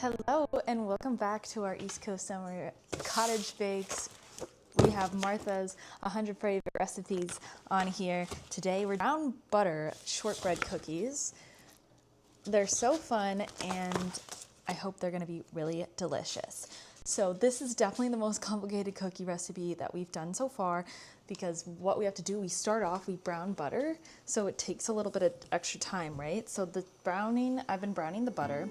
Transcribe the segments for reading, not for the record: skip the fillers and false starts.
Hello and welcome back to our East Coast Summer Cottage Bakes. We have Martha's 100 favorite recipes on here. Today we're brown butter shortbread cookies. They're so fun and I hope they're going to be really delicious. So this is definitely the most complicated cookie recipe that we've done so far because what we have to do, we start off, we brown butter, so it takes a little bit of extra time, right? So the browning, I've been browning the butter.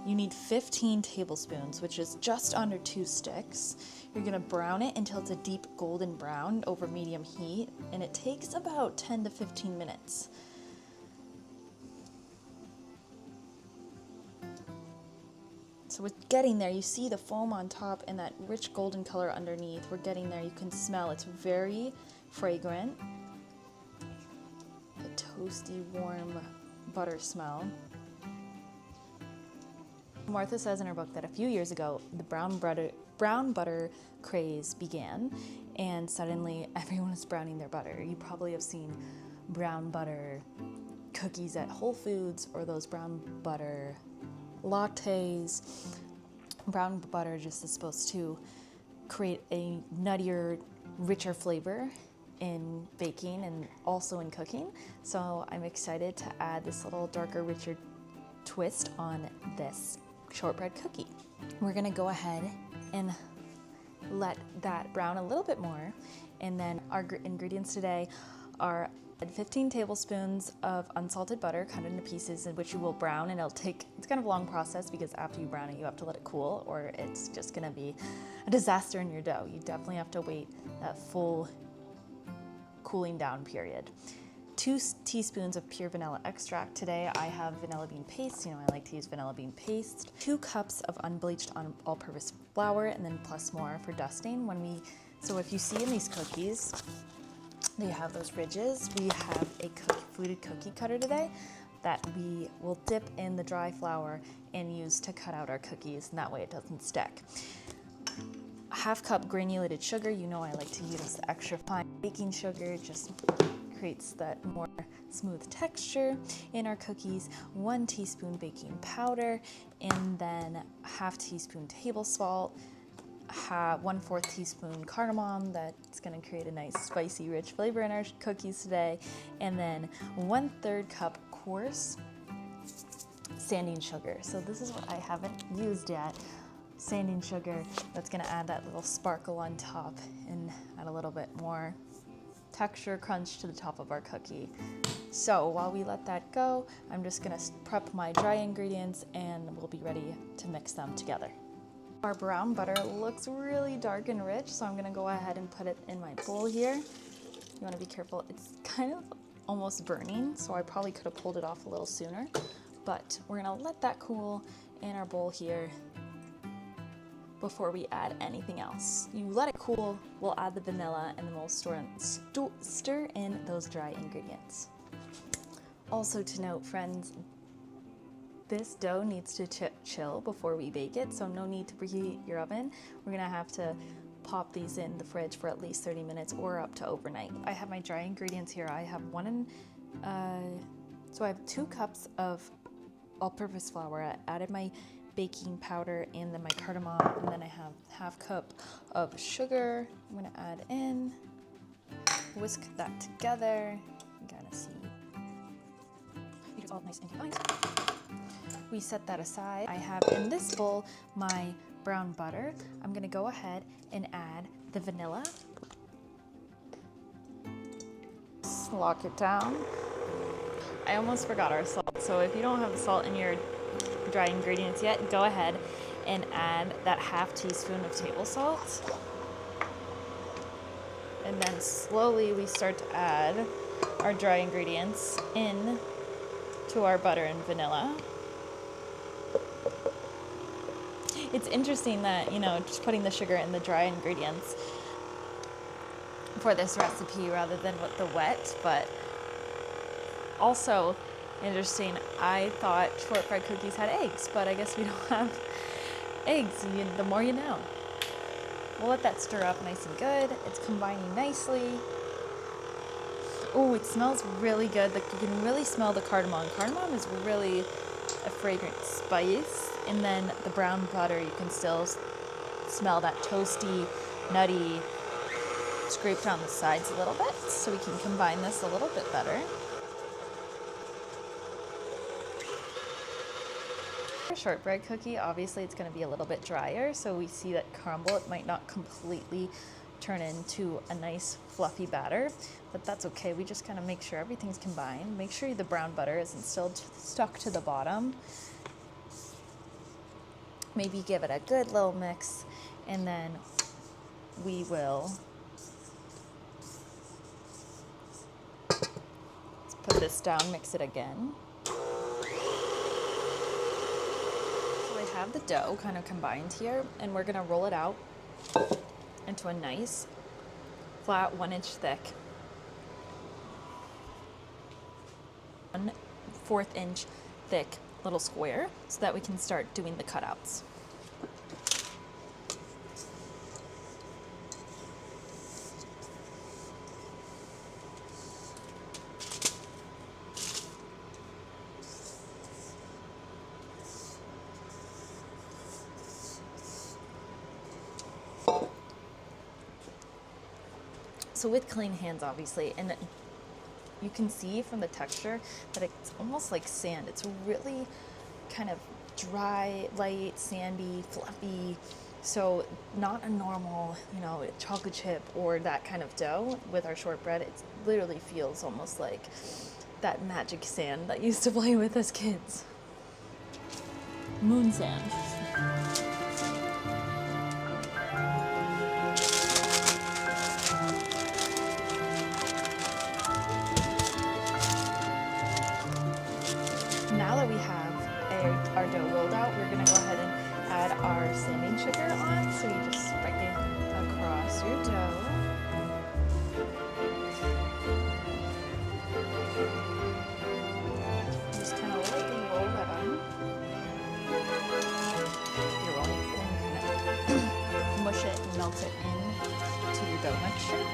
You need 15 tablespoons, which is just under 2 sticks. You're gonna brown it until it's a deep golden brown over medium heat, and it takes about 10 to 15 minutes. So we're getting there. You see the foam on top and that rich golden color underneath. We're getting there. You can smell it's very fragrant. A toasty, warm butter smell. Martha says in her book that a few years ago, the brown butter craze began, and suddenly everyone is browning their butter. You probably have seen brown butter cookies at Whole Foods or those brown butter lattes. Brown butter just is supposed to create a nuttier, richer flavor in baking and also in cooking. So I'm excited to add this little darker, richer twist on this shortbread cookie. We're gonna go ahead and let that brown a little bit more, and then our ingredients today are 15 tablespoons of unsalted butter cut into pieces, in which you will brown, and it's kind of a long process because after you brown it you have to let it cool or it's just gonna be a disaster in your dough. You definitely have to wait that full cooling down period. 2 teaspoons of pure vanilla extract. Today I have vanilla bean paste. I like to use vanilla bean paste. 2 cups of unbleached all-purpose flour, and then plus more for dusting. So if you see in these cookies, they have those ridges. We have a fluted cookie cutter today that we will dip in the dry flour and use to cut out our cookies, and that way it doesn't stick. A 1/2 cup granulated sugar. I like to use the extra fine baking sugar. Just creates that more smooth texture in our cookies. 1 teaspoon baking powder, and then 1/2 teaspoon table salt, 1/4 teaspoon cardamom. That's going to create a nice spicy rich flavor in our cookies today, and then 1/3 cup coarse sanding sugar. So this is what I haven't used yet. Sanding sugar, that's going to add that little sparkle on top and add a little bit more texture crunch to the top of our cookie. So while we let that go, I'm just gonna prep my dry ingredients and we'll be ready to mix them together. Our brown butter looks really dark and rich, so I'm gonna go ahead and put it in my bowl here. You wanna be careful, it's kind of almost burning, so I probably could have pulled it off a little sooner, but we're gonna let that cool in our bowl here before we add anything else. You let it cool, we'll add the vanilla, and then we'll stir in those dry ingredients. Also to note, friends, this dough needs to chill before we bake it, so no need to preheat your oven. We're gonna have to pop these in the fridge for at least 30 minutes or up to overnight. I have my dry ingredients here. I have so I have 2 cups of all-purpose flour. I added my baking powder and then my cardamom, and then I have 1/2 cup of sugar. I'm gonna add in, whisk that together. You gotta see. It's all nice and combined. We set that aside. I have in this bowl my brown butter. I'm gonna go ahead and add the vanilla. Lock it down. I almost forgot our salt, so if you don't have the salt in your dry ingredients yet, go ahead and add that 1/2 teaspoon of table salt, and then slowly we start to add our dry ingredients in to our butter and vanilla. It's interesting that just putting the sugar in the dry ingredients for this recipe rather than with the wet, but also interesting, I thought shortbread cookies had eggs, but I guess we don't have eggs. The more you know. We'll let that stir up nice and good. It's combining nicely. Oh, it smells really good. You can really smell the cardamom. Cardamom is really a fragrant spice. And then the brown butter, you can still smell that toasty, nutty, scraped on the sides a little bit, so we can combine this a little bit better. For shortbread cookie, obviously it's going to be a little bit drier, so we see that crumble. It might not completely turn into a nice fluffy batter, but that's okay. We just kind of make sure everything's combined. Make sure the brown butter isn't still stuck to the bottom. Maybe give it a good little mix, and then we will let's put this down, mix it again. Have the dough kind of combined here, and we're going to roll it out into a nice flat 1-inch thick 1/4 inch thick little square, so that we can start doing the cutouts. So with clean hands, obviously, and you can see from the texture that it's almost like sand. It's really kind of dry, light, sandy, fluffy. So not a normal, chocolate chip or that kind of dough. With our shortbread, it literally feels almost like that magic sand that used to play with as kids. Moon sand. Now that we have our dough rolled out, we're going to go ahead and add our sanding sugar on. So you just spread it across your dough. Just kind of lightly roll that on. You're rolling it in, kind of mush it and melt it in to your dough mixture.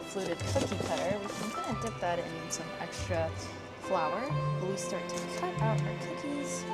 Fluted cookie cutter, we can kind of dip that in some extra flour. We start to cut out our cookies.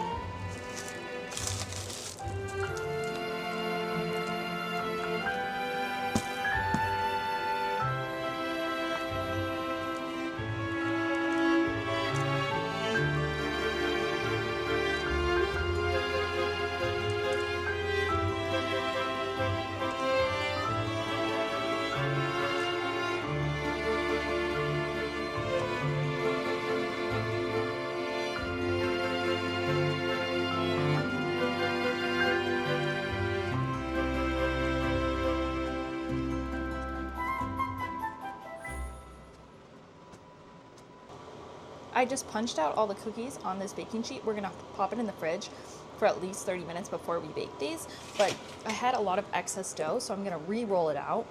I just punched out all the cookies on this baking sheet. We're gonna pop it in the fridge for at least 30 minutes before we bake these. But I had a lot of excess dough, so I'm gonna re-roll it out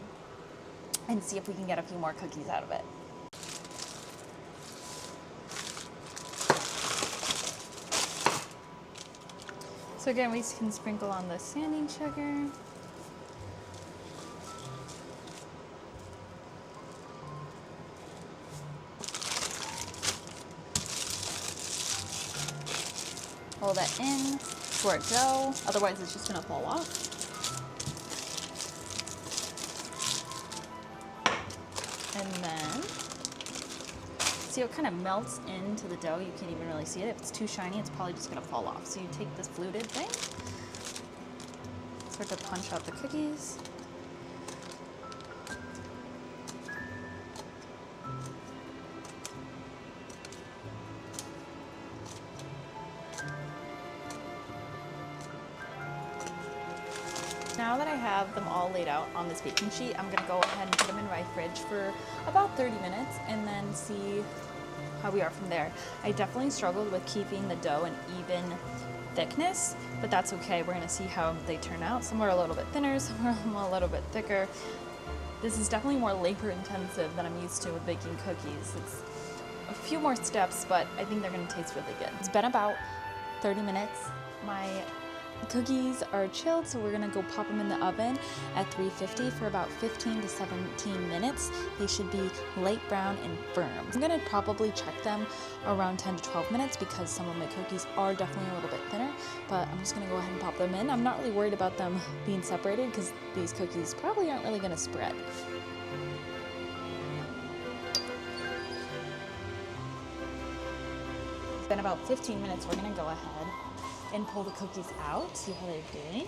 and see if we can get a few more cookies out of it. So again, we can sprinkle on the sanding sugar. Roll that in to our dough, otherwise it's just gonna fall off. And then, see how it kind of melts into the dough? You can't even really see it. If it's too shiny, it's probably just gonna fall off. So you take this fluted thing, start to punch out the cookies. Now that I have them all laid out on this baking sheet, I'm gonna go ahead and put them in my fridge for about 30 minutes and then see how we are from there. I definitely struggled with keeping the dough an even thickness, but that's okay. We're gonna see how they turn out. Some are a little bit thinner, some are a little bit thicker. This is definitely more labor intensive than I'm used to with baking cookies. It's a few more steps, but I think they're gonna taste really good. It's been about 30 minutes. My cookies are chilled, so we're gonna go pop them in the oven at 350 for about 15 to 17 minutes. They should be light brown and firm. I'm gonna probably check them around 10 to 12 minutes because some of my cookies are definitely a little bit thinner, but I'm just gonna go ahead and pop them in. I'm not really worried about them being separated because these cookies probably aren't really gonna spread. It's been about 15 minutes. We're gonna go ahead and pull the cookies out, see how they're doing.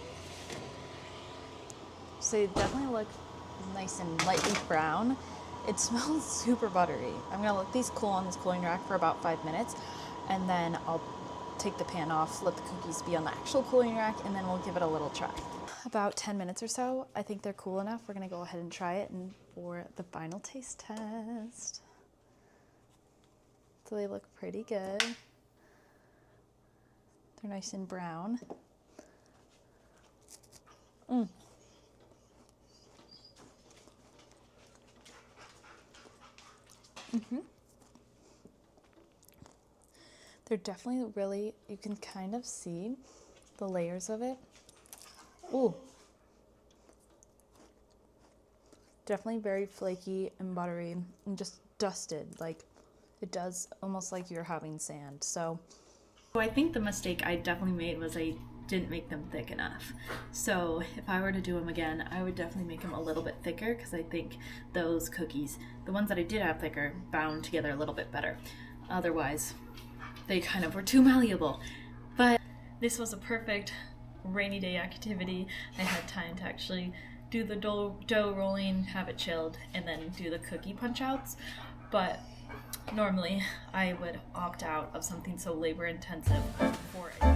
So they definitely look nice and lightly brown. It smells super buttery. I'm gonna let these cool on this cooling rack for about 5 minutes, and then I'll take the pan off, let the cookies be on the actual cooling rack, and then we'll give it a little try. About 10 minutes or so, I think they're cool enough. We're gonna go ahead and try it and for the final taste test. So they look pretty good. They're nice and brown. They're definitely really, you can kind of see the layers of it. Ooh. Definitely very flaky and buttery and just dusted. Like it does almost like you're having sand. So I think the mistake I definitely made was I didn't make them thick enough. So if I were to do them again, I would definitely make them a little bit thicker because I think those cookies, the ones that I did have thicker, bound together a little bit better. Otherwise, they kind of were too malleable. But this was a perfect rainy day activity. I had time to actually do the dough rolling, have it chilled, and then do the cookie punch outs. But normally I would opt out of something so labor intensive for it.